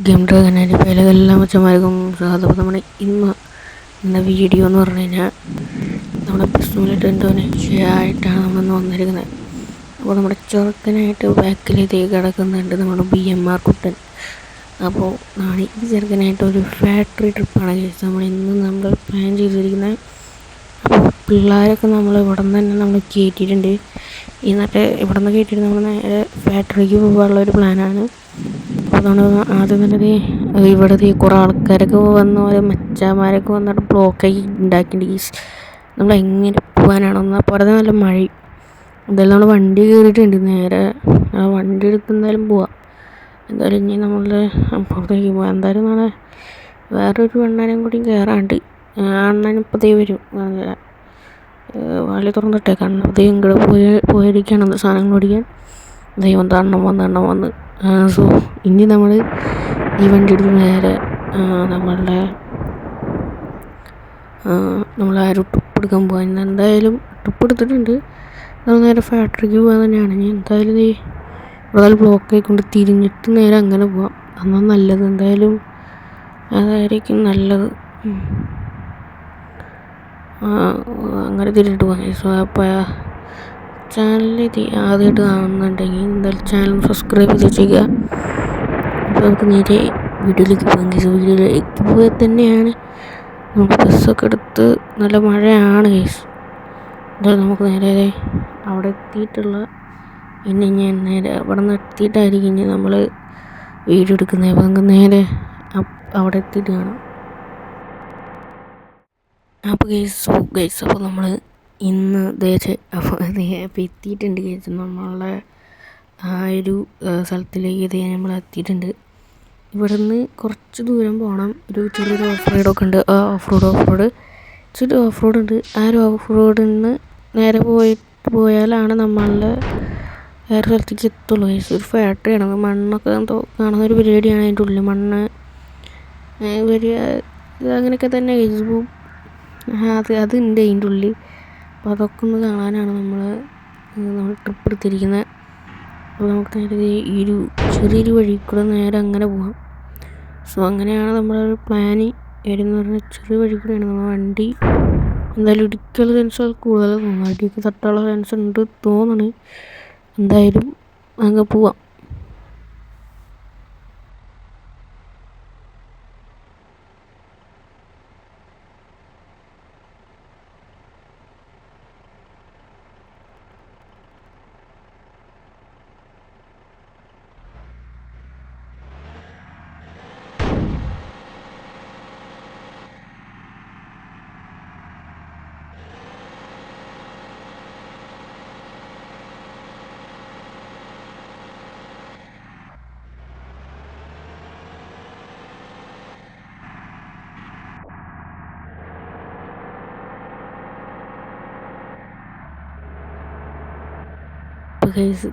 Game ഡ്രാഗനായിട്ട് പല എല്ലാ മച്ചന്മാർക്കും സ്വാഗതം. അപ്പോൾ ഇന്ന വീഡിയോ എന്ന് പറഞ്ഞു കഴിഞ്ഞാൽ നമ്മുടെ ആയിട്ടാണ് നമ്മളിന്ന് വന്നിരിക്കുന്നത്. അപ്പോൾ നമ്മുടെ ചെറുക്കനായിട്ട് ബാക്കിലേക്ക് കിടക്കുന്നുണ്ട് നമ്മുടെ BMR കുട്ടൻ. അപ്പോൾ നാളെ ഈ ചെറുക്കനായിട്ട് ഒരു ഫാക്ടറി ട്രിപ്പാണ് നമ്മൾ പ്ലാൻ ചെയ്തിരിക്കുന്നത്. അപ്പോൾ പിള്ളേരൊക്കെ നമ്മൾ ഇവിടെ നിന്ന് തന്നെ നമ്മൾ കയറ്റിയിട്ടുണ്ട്. എന്നിട്ട് ഇവിടെ നിന്ന് കയറ്റിയിട്ട് നമ്മൾ നേരെ ഫാക്ടറിക്ക് പോകാനുള്ള ഒരു പ്ലാനാണ്. അതുകൊണ്ട് ആദ്യം തന്നെ ഇവിടെ കുറേ ആൾക്കാരൊക്കെ വന്ന് ഓരോ മച്ചാന്മാരൊക്കെ വന്നിട്ട് ബ്ലോക്കായി ഉണ്ടാക്കിയിട്ട് നമ്മൾ എങ്ങനെ പോകാനാണെന്ന്. അപ്പോൾ അവിടെ നല്ല മഴ എന്തായാലും നമ്മൾ വണ്ടി കയറിയിട്ടുണ്ട്. നേരെ ആ വണ്ടി എടുത്ത് എന്തായാലും പോവാം. എന്തായാലും ഇനി നമ്മളുടെ അപ്പുറത്തേക്ക് പോകാം. എന്തായാലും നാളെ വേറൊരു അണ്ണനും കൂടി കയറാണ്ട്. ആ അണ്ണനും ഇപ്പോഴത്തേ വരും. വാളി തുറന്നിട്ടേക്കാണ്. അതേ ഇങ്ങോട്ട് പോയിരിക്കുകയാണ് സാധനങ്ങൾ ഓടിക്കാൻ. ദൈവം എണ്ണം വന്ന് സോ ഇനി നമ്മൾ ഈ വണ്ടി എടുത്ത് നേരെ നമ്മളാരും ട്രിപ്പ് എടുക്കാൻ പോകാൻ. ഇന്ന് എന്തായാലും ട്രിപ്പ് എടുത്തിട്ടുണ്ട്. നമ്മൾ നേരെ ഫാക്ടറിക്ക് പോകാൻ തന്നെയാണ്. ഇനി എന്തായാലും ഇവിടെ ബ്ലോക്ക് ആയിക്കൊണ്ട് തിരിഞ്ഞിട്ട് നേരെ അങ്ങനെ പോവാം. അതാണ് നല്ലത്. എന്തായാലും അതായിരിക്കും നല്ലത്. അങ്ങനെ തിരിഞ്ഞിട്ട് പോകാം. സോ അപ്പോൾ ചാനലിൽ ആദ്യമായിട്ട് കാണുന്നുണ്ടെങ്കിൽ എന്തായാലും ചാനൽ സബ്സ്ക്രൈബ് ചെയ്ത് ചെയ്യുക. അപ്പോൾ നമുക്ക് നേരെ വീഡിയോയിലേക്ക് പോകാം. വീഡിയോയിലേക്ക് പോയാൽ തന്നെയാണ് നമുക്ക് ബസ്സൊക്കെ എടുത്ത് നല്ല മഴയാണ് കേസ്. എന്തായാലും നമുക്ക് നേരെ അവിടെ എത്തിയിട്ടുള്ള ഇനി ഞാൻ നേരെ അവിടെ നിന്ന് എത്തിയിട്ടായിരിക്കും ഇനി നമ്മൾ വീഡിയോ എടുക്കുന്നത്. അപ്പോൾ നമുക്ക് നേരെ അവിടെ എത്തിയിട്ട് കാണാം. അപ്പോൾ ഗൈസ് അപ്പോൾ നമ്മൾ ഇന്ന് അപ്പോൾ എത്തിയിട്ടുണ്ട് ഗൈസ്. നമ്മളുടെ ആ ഒരു സ്ഥലത്തിലേക്ക് നമ്മൾ എത്തിയിട്ടുണ്ട്. ഇവിടെ നിന്ന് കുറച്ച് ദൂരം പോകണം. ഒരു ചെറിയൊരു ഓഫ് റോഡൊക്കെ ഉണ്ട്. ആ ഓഫ് റോഡ് ചെറിയ ഓഫ് റോഡ് ഉണ്ട്. ആ ഒരു ഓഫ് റോഡിൽ നിന്ന് നേരെ പോയാലാണ് നമ്മളുടെ വേറെ സ്ഥലത്തേക്ക് എത്തുള്ളൂ. ഒരു ഫാക്ടറിയാണ്. മണ്ണൊക്കെ എന്തോ കാണുന്ന ഒരു പരിപാടിയാണ്. അതിൻ്റെ ഉള്ളിൽ മണ്ണ് വരിക അങ്ങനെയൊക്കെ തന്നെ കഴിച്ചു. അതുണ്ട് അതിൻ്റെ ഉള്ളിൽ. അപ്പോൾ അതൊക്കെ ഒന്ന് കാണാനാണ് നമ്മൾ ട്രിപ്പ് എടുത്തിരിക്കുന്നത്. അപ്പോൾ നമുക്ക് നേരെ ഈ ഒരു ചെറിയൊരു വഴി കൂടെ നേരെ അങ്ങനെ പോകാം. സോ അങ്ങനെയാണ് നമ്മളൊരു പ്ലാന് എന്ന് പറഞ്ഞാൽ ചെറിയ വഴി കൂടെയാണ് നമ്മൾ വണ്ടി എന്തായാലും ഇടിക്കാനുള്ള ചാൻസ് കൂടുതൽ തോന്നുന്നു. അടിയൊക്കെ തട്ടാനുള്ള ചാൻസ് ഉണ്ട് തോന്നണ്. എന്തായാലും അങ്ങ് പോവാം.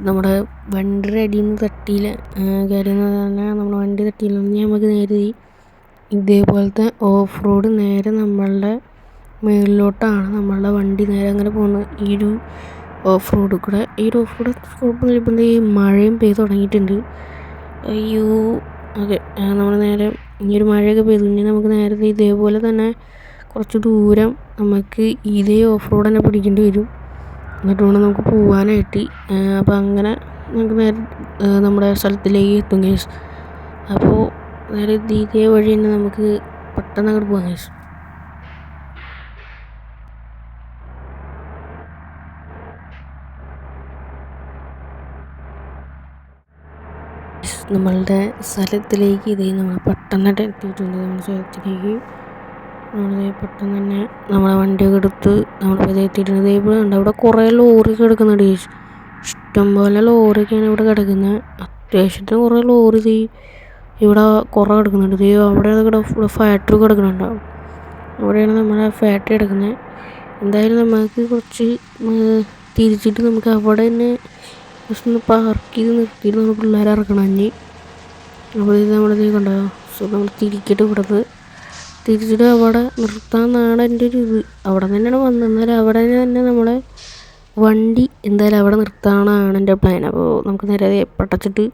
നമ്മുടെ വണ്ടിയുടെ അടിയിൽ നിന്ന് തട്ടിയില്ല കാര്യം എന്ന് പറഞ്ഞാൽ നമ്മുടെ വണ്ടി തട്ടിയില്ല. നമുക്ക് നേരെ ഇതേപോലത്തെ ഓഫ് റോഡ് നേരെ നമ്മളുടെ മുകളിലോട്ടാണ് നമ്മളുടെ വണ്ടി നേരെ അങ്ങനെ പോകുന്നത്. ഈ ഒരു ഓഫ് റോഡ് കൂടെ കുഴപ്പമില്ല. ഇപ്പം ഈ മഴയും പെയ്ത് തുടങ്ങിയിട്ടുണ്ട്. അയ്യോ ഓക്കെ നമ്മൾ നേരെ ഈ ഒരു മഴയൊക്കെ പെയ്തു. ഇനി നമുക്ക് നേരത്തെ ഇതേപോലെ തന്നെ കുറച്ച് ദൂരം നമുക്ക് ഇതേ ഓഫ് റോഡ് തന്നെ പിടിക്കേണ്ടി വരും. എന്നിട്ട് വേണം നമുക്ക് പോകാനായിട്ട്. അപ്പോൾ അങ്ങനെ നമുക്ക് നേരെ നമ്മുടെ സ്ഥലത്തിലേക്ക് എത്തും കേസ്. അപ്പോൾ നേരെ ഇതേ വഴി തന്നെ നമുക്ക് പെട്ടെന്ന് അങ്ങോട്ട് പോകാം കേസ്. നമ്മളുടെ സ്ഥലത്തിലേക്ക് നമ്മൾ പെട്ടെന്നായിട്ട് എത്തിയിട്ടുണ്ട്. നമ്മുടെ സ്ഥലത്തിലേക്ക് നമ്മൾ പെട്ടെന്ന് തന്നെ നമ്മളെ വണ്ടിയൊക്കെ എടുത്ത് നമ്മളിപ്പോൾ എത്തിയിട്ടുണ്ട്. ഇതേപോലെ ഉണ്ട്. അവിടെ കുറേ ലോറി കിടക്കുന്നുണ്ട്. ഇഷ്ടംപോലെ ലോറിയൊക്കെയാണ് ഇവിടെ കിടക്കുന്നത്. അത്യാവശ്യത്തിന് കുറേ ലോറി ഇവിടെ കുറേ കിടക്കുന്നുണ്ട്. ഇവിടെ ഫാക്ടറി കിടക്കുന്നുണ്ടാവും. അവിടെയാണ് നമ്മളെ ഫാക്ടറി കിടക്കുന്നത്. എന്തായാലും നമുക്ക് കുറച്ച് തിരിച്ചിട്ട് നമുക്ക് അവിടെ തന്നെ ജസ്റ്റ് ഒന്ന് പാർക്ക് ചെയ്ത് നിർത്തിയിട്ട് നമ്മൾ പിള്ളേരെ ഇറക്കണം. ഇനി അപ്പോൾ ഇത് നമ്മളിത് കൊണ്ടുപോകാം. സോ നമ്മൾ തിരിച്ചിട്ട് അവിടെ നിർത്താമെന്നാണ് എൻ്റെ ഒരു ഇത്. അവിടെ തന്നെയാണ് വന്നത്. എന്നാലും അവിടെ തന്നെ നമ്മളെ വണ്ടി എന്തായാലും അവിടെ നിർത്താനാണ് എൻ്റെ പ്ലാൻ. അപ്പോൾ നമുക്ക് നേരെ പടച്ചിട്ട്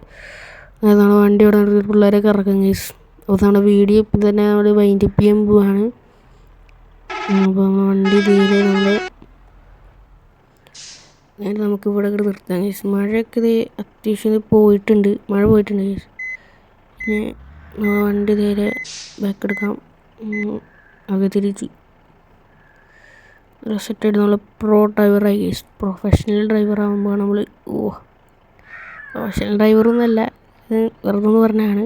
നമ്മുടെ വണ്ടി ഇവിടെ നിർത്തി പിള്ളേരൊക്കെ ഇറക്കും ഗൈസ്. അപ്പോൾ നമ്മുടെ വീഡിയോ ഇപ്പം തന്നെ നമ്മൾ വൈൻഡപ്പ് ചെയ്യാൻ പോവാണ്. അപ്പോൾ നമ്മൾ വണ്ടി തീരെ നേരെ നമുക്ക് ഇവിടെ നിർത്താം ഗൈസ്. മഴയൊക്കെ ഇത് അത്യാവശ്യം പോയിട്ടുണ്ട്, മഴ പോയിട്ടുണ്ട് ഗൈസ്. പിന്നെ നമ്മൾ വണ്ടി നേരെ ബാക്ക് എടുക്കാം. അത് തിരിച്ച് സെറ്റായിട്ട് നമ്മൾ പ്രോ ഡ്രൈവറായി ഗൈസ്. പ്രൊഫഷണൽ ഡ്രൈവർ ആകുമ്പോൾ നമ്മൾ പ്രൊഫഷണൽ ഡ്രൈവറൊന്നുമല്ല, വെറുതെ എന്ന് പറഞ്ഞാണ്.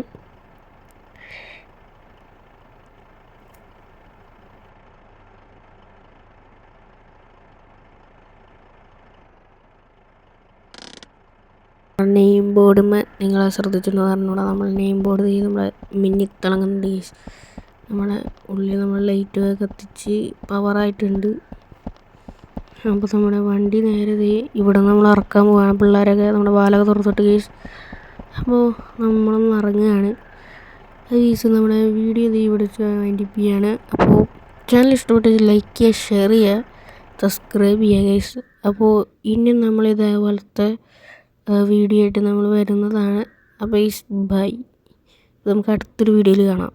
നെയിം ബോർഡുമ്മേ നിങ്ങളെ ശ്രദ്ധിച്ചിട്ടുണ്ടോ പറഞ്ഞൂടാ, നമ്മൾ നെയിം ബോർഡ് നമ്മളെ മിന്നിത്തിളങ്ങുന്നുണ്ട് ഗൈസ്. നമ്മളെ ഉള്ളിൽ നമ്മൾ ലൈറ്റൊക്കെ കത്തിച്ച് പവറായിട്ടുണ്ട്. അപ്പോൾ നമ്മുടെ വണ്ടി നേരെ ഇവിടെ നമ്മൾ ഇറക്കാൻ പോവാണ്. പിള്ളേരൊക്കെ നമ്മുടെ വാലൊക്കെ തുറന്നിട്ട് ഗൈസ്. അപ്പോൾ നമ്മളൊന്ന് ഇറങ്ങുകയാണ് ഗൈസ്. നമ്മുടെ വീഡിയോ ഇവിടെ വൈൻഡപ്പ് ചെയ്യാണ്. അപ്പോൾ ചാനൽ ഇഷ്ടപ്പെട്ടെങ്കിൽ ലൈക്ക് ചെയ്യുക, ഷെയർ ചെയ്യുക, സബ്സ്ക്രൈബ് ചെയ്യുക ഗൈസ്. അപ്പോൾ ഇനിയും നമ്മൾ ഇതേപോലത്തെ വീഡിയോ ആയിട്ട് നമ്മൾ വരുന്നതാണ്. അപ്പോൾ ഗൈസ് ബൈ, നമുക്ക് അടുത്തൊരു വീഡിയോയിൽ കാണാം.